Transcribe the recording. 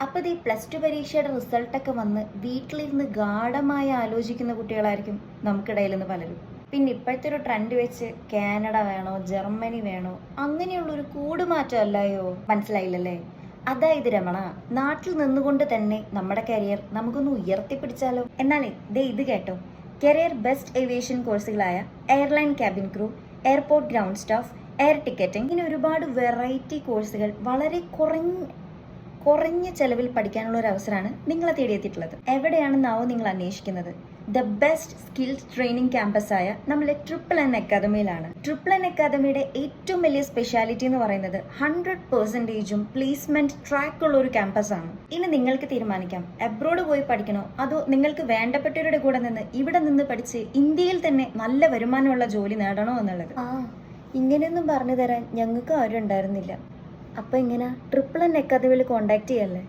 അപ്പോൾ ഈ +2 പരീക്ഷയുടെ റിസൾട്ടൊക്കെ വന്ന് വീട്ടിലിരുന്ന് ഗാഢമായി ആലോചിക്കുന്ന കുട്ടികളായിരിക്കും നമുക്കിടയിലെന്ന് പലരും. പിന്നെ ഇപ്പോഴത്തെ ഒരു ട്രെൻഡ് വെച്ച് കാനഡ വേണോ ജർമ്മനി വേണോ അങ്ങനെയുള്ളൊരു കൂടുമാറ്റം അല്ലായോ? മനസ്സിലായില്ലല്ലേ? അതായത് രമണ, നാട്ടിൽ നിന്നുകൊണ്ട് തന്നെ നമ്മുടെ കരിയർ നമുക്കൊന്ന് ഉയർത്തിപ്പിടിച്ചാലോ? എന്നാലേ ദേ ഇത് കേട്ടോ. കരിയർ ബെസ്റ്റ് ഏവിയേഷൻ കോഴ്സുകളായ airline cabin crew, airport ground staff, air ticketing, ഇങ്ങനെ ഒരുപാട് വെറൈറ്റി കോഴ്സുകൾ വളരെ കുറഞ്ഞ ചെലവിൽ പഠിക്കാനുള്ള ഒരു അവസരമാണ് നിങ്ങളെ തേടിയെത്തിയിട്ടുള്ളത്. എവിടെയാണെന്നാവും നിങ്ങൾ അന്വേഷിക്കുന്നത്? ദ ബെസ്റ്റ് സ്കിൽസ് ട്രെയിനിങ് ക്യാമ്പസായ നമ്മളെ NNN അക്കാദമിയിലാണ്. NNN അക്കാദമിയുടെ ഏറ്റവും വലിയ സ്പെഷ്യാലിറ്റി എന്ന് പറയുന്നത് 100% പ്ലേസ്മെന്റ് ട്രാക്ക് ഉള്ള ഒരു ക്യാമ്പസാണ്. ഇനി നിങ്ങൾക്ക് തീരുമാനിക്കാം അബ്രോഡ് പോയി പഠിക്കണോ അതോ നിങ്ങൾക്ക് വേണ്ടപ്പെട്ടവരുടെ കൂടെ നിന്ന് ഇവിടെ നിന്ന് പഠിച്ച് ഇന്ത്യയിൽ തന്നെ നല്ല വരുമാനമുള്ള ജോലി നേടണോ എന്നുള്ളത്. ഇങ്ങനെയൊന്നും പറഞ്ഞു തരാൻ ഞങ്ങൾക്ക് ആരും ഉണ്ടായിരുന്നില്ല. അപ്പോൾ ഇങ്ങനെ NNN അക്കാദമിയിൽ കോണ്ടാക്ട് ചെയ്യല്ലേ.